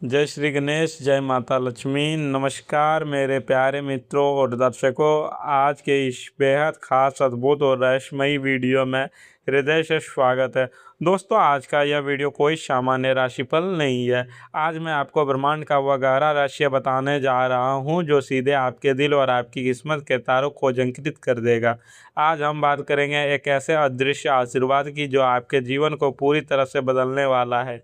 जय श्री गणेश, जय माता लक्ष्मी। नमस्कार मेरे प्यारे मित्रों और दर्शकों। आज के इस बेहद खास, अद्भुत और रहस्यमयी वीडियो में हृदय से स्वागत है। दोस्तों, आज का यह वीडियो कोई सामान्य राशिफल नहीं है। आज मैं आपको ब्रह्मांड का वह गहरा रहस्य बताने जा रहा हूँ जो सीधे आपके दिल और आपकी किस्मत के तारों को झंकृत कर देगा। आज हम बात करेंगे एक ऐसे अदृश्य आशीर्वाद की जो आपके जीवन को पूरी तरह से बदलने वाला है।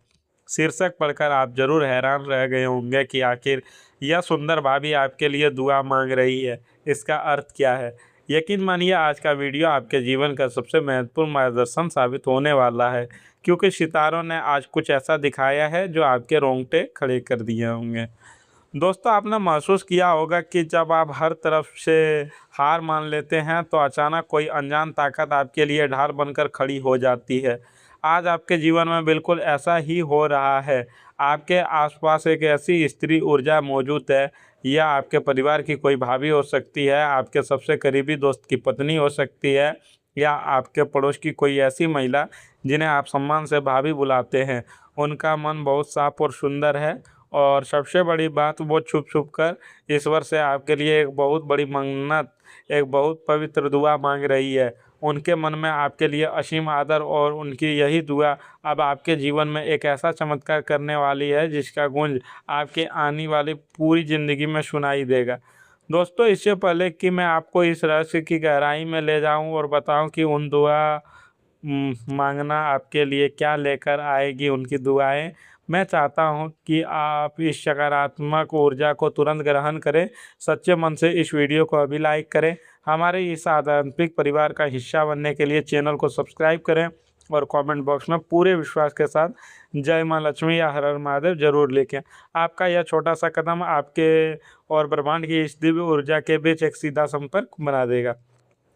शीर्षक पढ़कर आप जरूर हैरान रह गए होंगे कि आखिर यह सुंदर भाभी आपके लिए दुआ मांग रही है। इसका अर्थ क्या है? यकीन मानिए, आज का वीडियो आपके जीवन का सबसे महत्वपूर्ण मार्गदर्शन साबित होने वाला है, क्योंकि सितारों ने आज कुछ ऐसा दिखाया है जो आपके रोंगटे खड़े कर दिए होंगे। दोस्तों, आपने महसूस किया होगा कि जब आप हर तरफ से हार मान लेते हैं तो अचानक कोई अनजान ताकत आपके लिए ढाल बनकर खड़ी हो जाती है। आज आपके जीवन में बिल्कुल ऐसा ही हो रहा है। आपके आसपास एक ऐसी स्त्री ऊर्जा मौजूद है। यह आपके परिवार की कोई भाभी हो सकती है, आपके सबसे करीबी दोस्त की पत्नी हो सकती है, या आपके पड़ोस की कोई ऐसी महिला जिन्हें आप सम्मान से भाभी बुलाते हैं। उनका मन बहुत साफ और सुंदर है, और सबसे बड़ी बात, वो छुप छुप कर ईश्वर से आपके लिए एक बहुत बड़ी मन्नत, एक बहुत पवित्र दुआ मांग रही है। उनके मन में आपके लिए असीम आदर, और उनकी यही दुआ अब आपके जीवन में एक ऐसा चमत्कार करने वाली है जिसका गूंज आपके आने वाली पूरी ज़िंदगी में सुनाई देगा। दोस्तों, इससे पहले कि मैं आपको इस रहस्य की गहराई में ले जाऊं और बताऊं कि उन दुआ मांगना आपके लिए क्या लेकर आएगी उनकी दुआएं, मैं चाहता हूं कि आप इस सकारात्मक ऊर्जा को तुरंत ग्रहण करें। सच्चे मन से इस वीडियो को अभी लाइक करें। हमारे इस आध्यात्मिक परिवार का हिस्सा बनने के लिए चैनल को सब्सक्राइब करें, और कमेंट बॉक्स में पूरे विश्वास के साथ जय मां लक्ष्मी या हर हर महादेव जरूर लिखें। आपका यह छोटा सा कदम आपके और ब्रह्मांड की इस दिव्य ऊर्जा के बीच एक सीधा संपर्क बना देगा।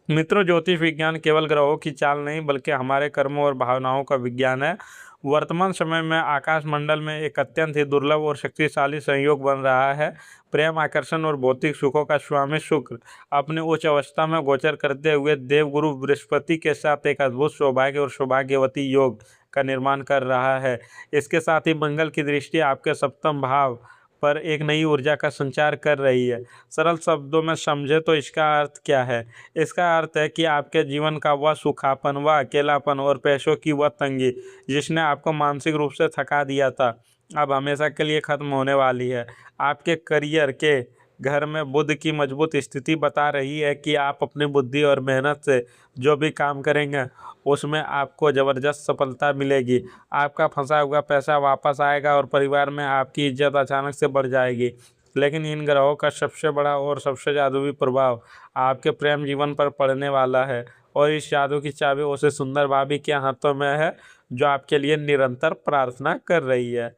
मित्रों, ज्योतिष विज्ञान केवल ग्रहों की चाल नहीं बल्कि हमारे कर्मों और भावनाओं का विज्ञान है। वर्तमान समय में आकाश मंडल में एक अत्यंत ही दुर्लभ और शक्तिशाली संयोग बन रहा है। प्रेम, आकर्षण और भौतिक सुखों का स्वामी शुक्र अपने उच्च अवस्था में गोचर करते हुए देवगुरु बृहस्पति के साथ एक अद्भुत सौभाग्य और सौभाग्यवती योग का निर्माण कर रहा है। इसके साथ ही मंगल की दृष्टि आपके सप्तम भाव पर एक नई ऊर्जा का संचार कर रही है। सरल शब्दों में समझे तो इसका अर्थ क्या है? इसका अर्थ है कि आपके जीवन का वह सूखापन, वह अकेलापन और पैसों की वह तंगी जिसने आपको मानसिक रूप से थका दिया था, अब हमेशा के लिए खत्म होने वाली है। आपके करियर के घर में बुध की मजबूत स्थिति बता रही है कि आप अपनी बुद्धि और मेहनत से जो भी काम करेंगे उसमें आपको ज़बरदस्त सफलता मिलेगी। आपका फंसा हुआ पैसा वापस आएगा और परिवार में आपकी इज्जत अचानक से बढ़ जाएगी। लेकिन इन ग्रहों का सबसे बड़ा और सबसे जादुई प्रभाव आपके प्रेम जीवन पर पड़ने वाला है, और इस जादू की चाबी उस सुंदर भाभी के हाथों में है जो आपके लिए निरंतर प्रार्थना कर रही है।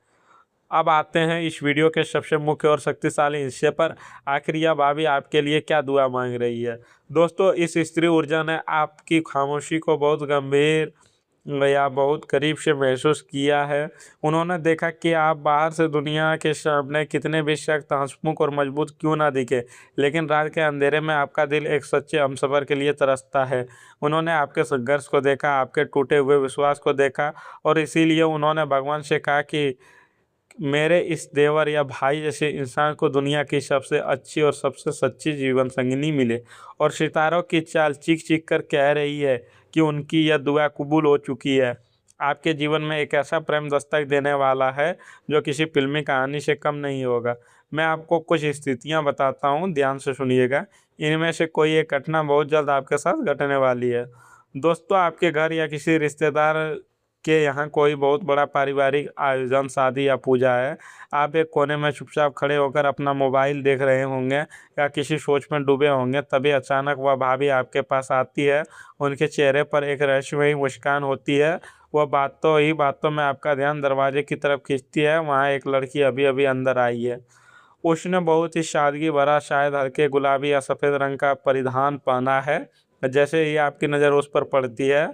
अब आते हैं इस वीडियो के सबसे मुख्य और शक्तिशाली हिस्से पर। आखिर यह भाभी आपके लिए क्या दुआ मांग रही है? दोस्तों, इस स्त्री ऊर्जा ने आपकी खामोशी को बहुत गंभीर या बहुत करीब से महसूस किया है। उन्होंने देखा कि आप बाहर से दुनिया के सामने कितने भी सख्त, हंसमुख और मजबूत क्यों ना दिखे, लेकिन रात के अंधेरे में आपका दिल एक सच्चे हमसफर के लिए तरसता है। उन्होंने आपके संघर्ष को देखा, आपके टूटे हुए विश्वास को देखा, और इसीलिए उन्होंने भगवान से कहा कि मेरे इस देवर या भाई जैसे इंसान को दुनिया की सबसे अच्छी और सबसे सच्ची जीवन संगिनी मिले। और सितारों की चाल चीख चीख कर कह रही है कि उनकी यह दुआ कबूल हो चुकी है। आपके जीवन में एक ऐसा प्रेम दस्तक देने वाला है जो किसी फिल्मी कहानी से कम नहीं होगा। मैं आपको कुछ स्थितियां बताता हूं, ध्यान से सुनिएगा। इनमें से कोई एक घटना बहुत जल्द आपके साथ घटने वाली है। दोस्तों, आपके घर या किसी रिश्तेदार के यहाँ कोई बहुत बड़ा पारिवारिक आयोजन, शादी या पूजा है। आप एक कोने में चुपचाप खड़े होकर अपना मोबाइल देख रहे होंगे या किसी सोच में डूबे होंगे। तभी अचानक वह भाभी आपके पास आती है। उनके चेहरे पर एक रहस्यमयी मुस्कान होती है। वह बातों ही बातों में आपका ध्यान दरवाजे की तरफ खींचती है। वहाँ एक लड़की अभी अभी अंदर आई है। उसने बहुत ही सादगी भरा, शायद हल्के गुलाबी या सफ़ेद रंग का परिधान पहना है। जैसे ही आपकी नज़र उस पर पड़ती है,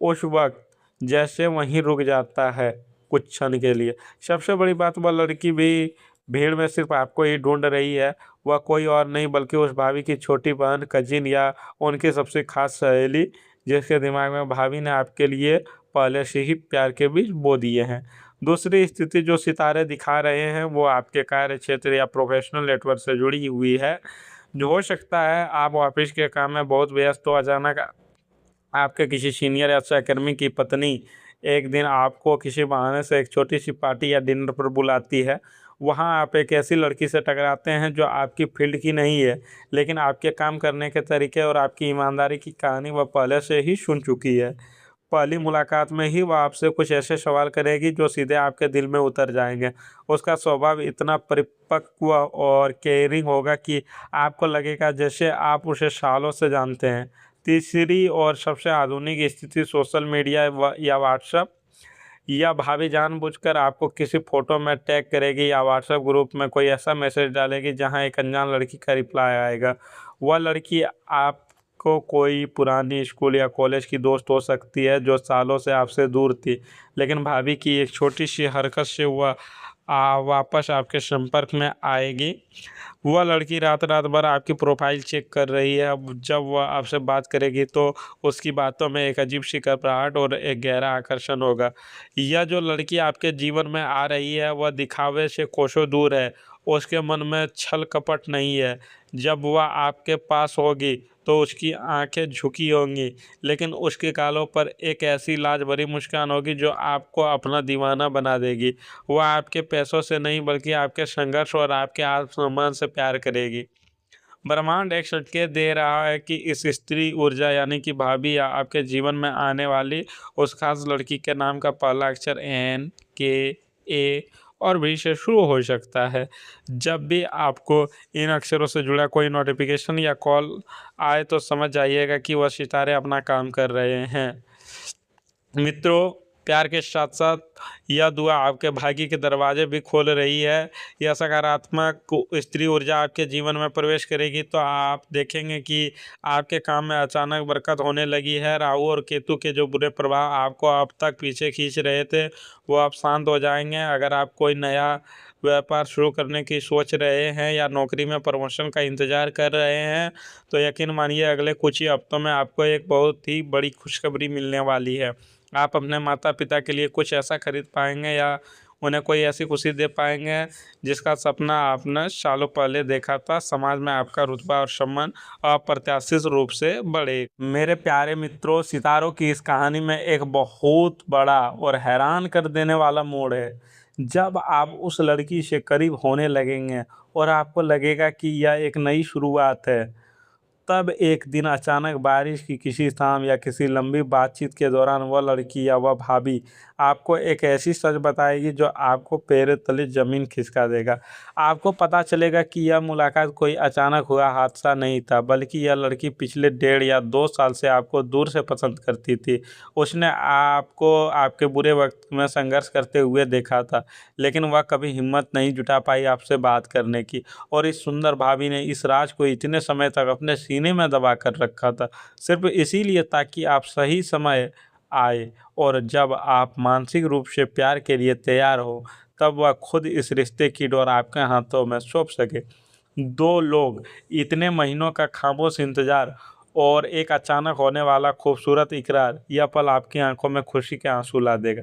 उस वक्त जैसे वहीं रुक जाता है कुछ क्षण के लिए। सबसे बड़ी बात, वह लड़की भी भीड़ में सिर्फ आपको ही ढूंढ रही है। वह कोई और नहीं बल्कि उस भाभी की छोटी बहन, कजिन या उनकी सबसे खास सहेली, जिसके दिमाग में भाभी ने आपके लिए पहले से ही प्यार के बीज बो दिए हैं। दूसरी स्थिति जो सितारे दिखा रहे हैं वो आपके कार्य क्षेत्र या प्रोफेशनल नेटवर्क से जुड़ी हुई है। जो हो सकता है आप ऑफिस के काम में बहुत व्यस्त हो, अचानक आपके किसी सीनियर या सहकर्मी की पत्नी एक दिन आपको किसी बहाने से एक छोटी सी पार्टी या डिनर पर बुलाती है। वहाँ आप एक ऐसी लड़की से टकराते हैं जो आपकी फील्ड की नहीं है, लेकिन आपके काम करने के तरीके और आपकी ईमानदारी की कहानी वह पहले से ही सुन चुकी है। पहली मुलाकात में ही वह आपसे कुछ ऐसे सवाल करेगी जो सीधे आपके दिल में उतर जाएंगे। उसका स्वभाव इतना परिपक्व और केयरिंग होगा कि आपको लगेगा जैसे आप उसे सालों से जानते हैं। तीसरी और सबसे आधुनिक स्थिति सोशल मीडिया या व्हाट्सएप, या भाभी जानबूझकर आपको किसी फोटो में टैग करेगी या व्हाट्सएप ग्रुप में कोई ऐसा मैसेज डालेगी जहां एक अनजान लड़की का रिप्लाई आएगा। वह लड़की आपको कोई पुरानी स्कूल या कॉलेज की दोस्त हो सकती है जो सालों से आपसे दूर थी, लेकिन भाभी की एक छोटी सी हरकत से वह वापस आपके संपर्क में आएगी। वह लड़की रात रात भर आपकी प्रोफाइल चेक कर रही है। अब जब वह आपसे बात करेगी तो उसकी बातों में एक अजीब सी घबराहट और एक गहरा आकर्षण होगा। यह जो लड़की आपके जीवन में आ रही है वह दिखावे से कोसों दूर है। उसके मन में छल कपट नहीं है। जब वह आपके पास होगी तो उसकी आंखें झुकी होंगी, लेकिन उसके गालों पर एक ऐसी लाज भरी मुस्कान होगी जो आपको अपना दीवाना बना देगी। वह आपके पैसों से नहीं बल्कि आपके संघर्ष और आपके आत्मसम्मान से प्यार करेगी। ब्रह्मांड एक संकेत दे रहा है कि इस स्त्री ऊर्जा यानी कि भाभी या आपके जीवन में आने वाली उस खास लड़की के नाम का पहला अक्षर एन, के, ए और भी से शुरू हो सकता है। जब भी आपको इन अक्षरों से जुड़ा कोई नोटिफिकेशन या कॉल आए तो समझ जाइएगा कि वह सितारे अपना काम कर रहे हैं। मित्रों, प्यार के साथ साथ यह दुआ आपके भाग्य के दरवाजे भी खोल रही है। यह सकारात्मक स्त्री ऊर्जा आपके जीवन में प्रवेश करेगी तो आप देखेंगे कि आपके काम में अचानक बरकत होने लगी है। राहु और केतु के जो बुरे प्रभाव आपको अब तक पीछे खींच रहे थे वो अब शांत हो जाएंगे। अगर आप कोई नया व्यापार शुरू करने की सोच रहे हैं या नौकरी में प्रमोशन का इंतजार कर रहे हैं तो यकीन मानिए अगले कुछ ही हफ्तों में आपको एक बहुत ही बड़ी खुशखबरी मिलने वाली है। आप अपने माता पिता के लिए कुछ ऐसा खरीद पाएंगे या उन्हें कोई ऐसी खुशी दे पाएंगे जिसका सपना आपने सालों पहले देखा था। समाज में आपका रुतबा और सम्मान अप्रत्याशित रूप से बढ़े। मेरे प्यारे मित्रों, सितारों की इस कहानी में एक बहुत बड़ा और हैरान कर देने वाला मोड़ है। जब आप उस लड़की से करीब होने लगेंगे और आपको लगेगा कि यह एक नई शुरुआत है, तब एक दिन अचानक बारिश की किसी शाम या किसी लंबी बातचीत के दौरान वह लड़की या वह भाभी आपको एक ऐसी सच बताएगी जो आपको पैरों तले जमीन खिसका देगा। आपको पता चलेगा कि यह मुलाकात कोई अचानक हुआ हादसा नहीं था, बल्कि यह लड़की पिछले 1.5 या 2 साल से आपको दूर से पसंद करती थी। उसने आपको आपके बुरे वक्त में संघर्ष करते हुए देखा था, लेकिन वह कभी हिम्मत नहीं जुटा पाई आपसे बात करने की। और इस सुंदर भाभी ने इस राज को इतने समय तक अपने सीने में दबा कर रखा था, सिर्फ इसीलिए ताकि आप सही समय आए और जब आप मानसिक रूप से प्यार के लिए तैयार हो तब वह खुद इस रिश्ते की डोर आपके हाथों में सौंप सके। दो लोग, इतने महीनों का खामोश इंतजार और एक अचानक होने वाला खूबसूरत इकरार, यह पल आपकी आंखों में खुशी के आंसू ला देगा।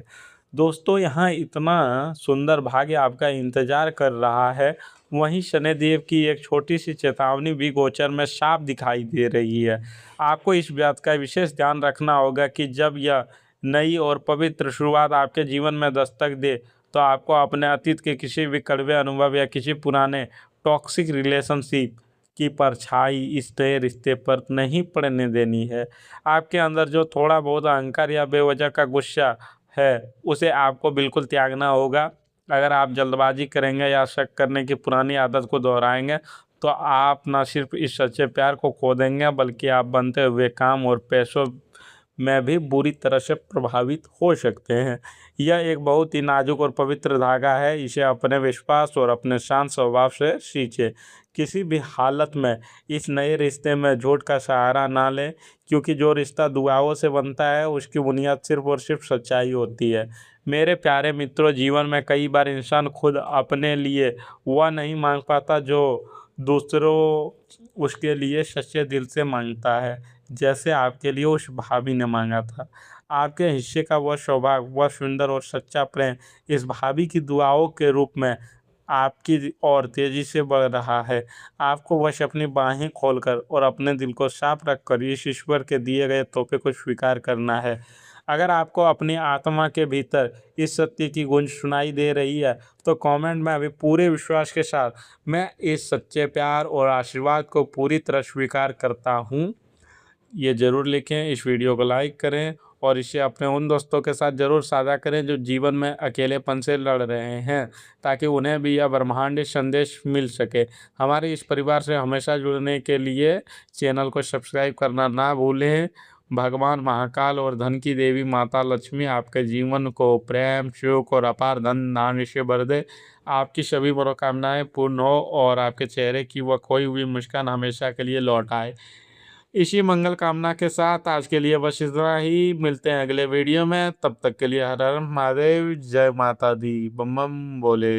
दोस्तों, यहाँ इतना सुंदर भाग्य आपका इंतजार कर रहा है, वहीं शनिदेव की एक छोटी सी चेतावनी भी गोचर में साफ दिखाई दे रही है। आपको इस बात का विशेष ध्यान रखना होगा कि जब यह नई और पवित्र शुरुआत आपके जीवन में दस्तक दे तो आपको अपने अतीत के किसी भी कड़वे अनुभव या किसी पुराने टॉक्सिक रिलेशनशिप की परछाई इस नए रिश्ते पर नहीं पड़ने देनी है। आपके अंदर जो थोड़ा बहुत अहंकार या बेवजह का गुस्सा है उसे आपको बिल्कुल त्यागना होगा। अगर आप जल्दबाजी करेंगे या शक करने की पुरानी आदत को दोहराएंगे तो आप न सिर्फ इस सच्चे प्यार को खो देंगे बल्कि आप बनते हुए काम और पैसों में भी बुरी तरह से प्रभावित हो सकते हैं। यह एक बहुत ही नाजुक और पवित्र धागा है, इसे अपने विश्वास और अपने शांत स्वभाव से सींचे। किसी भी हालत में इस नए रिश्ते में झूठ का सहारा ना लें, क्योंकि जो रिश्ता दुआओं से बनता है उसकी बुनियाद सिर्फ और सिर्फ सच्चाई होती है। मेरे प्यारे मित्रों, जीवन में कई बार इंसान खुद अपने लिए वह नहीं मांग पाता जो दूसरों उसके लिए सच्चे दिल से मांगता है। जैसे आपके लिए उस भाभी ने मांगा था। आपके हिस्से का वह सौभाग्य, वह सुंदर और सच्चा प्रेम इस भाभी की दुआओं के रूप में आपकी ओर तेजी से बढ़ रहा है। आपको बस अपनी बाहें खोलकर और अपने दिल को साफ रखकर इस ईश्वर के दिए गए तोहफे को स्वीकार करना है। अगर आपको अपनी आत्मा के भीतर इस सत्य की गूंज सुनाई दे रही है, तो कमेंट में अभी पूरे विश्वास के साथ मैं इस सच्चे प्यार और आशीर्वाद को पूरी तरह स्वीकार करता हूँ, ये ज़रूर लिखें। इस वीडियो को लाइक करें और इसे अपने उन दोस्तों के साथ ज़रूर साझा करें जो जीवन में अकेलेपन से लड़ रहे हैं, ताकि उन्हें भी यह ब्रह्मांडीय संदेश मिल सके। हमारे इस परिवार से हमेशा जुड़ने के लिए चैनल को सब्सक्राइब करना ना भूलें। भगवान महाकाल और धन की देवी माता लक्ष्मी आपके जीवन को प्रेम, सुख और अपार धन दान से भर दे। आपकी सभी मनोकामनाएं पूर्ण हो और आपके चेहरे की वह खोई हुई मुस्कान हमेशा के लिए लौट आए। इसी मंगल कामना के साथ आज के लिए बस इतना ही। मिलते हैं अगले वीडियो में, तब तक के लिए हर हर महादेव, जय माता दी, बम बम बोले।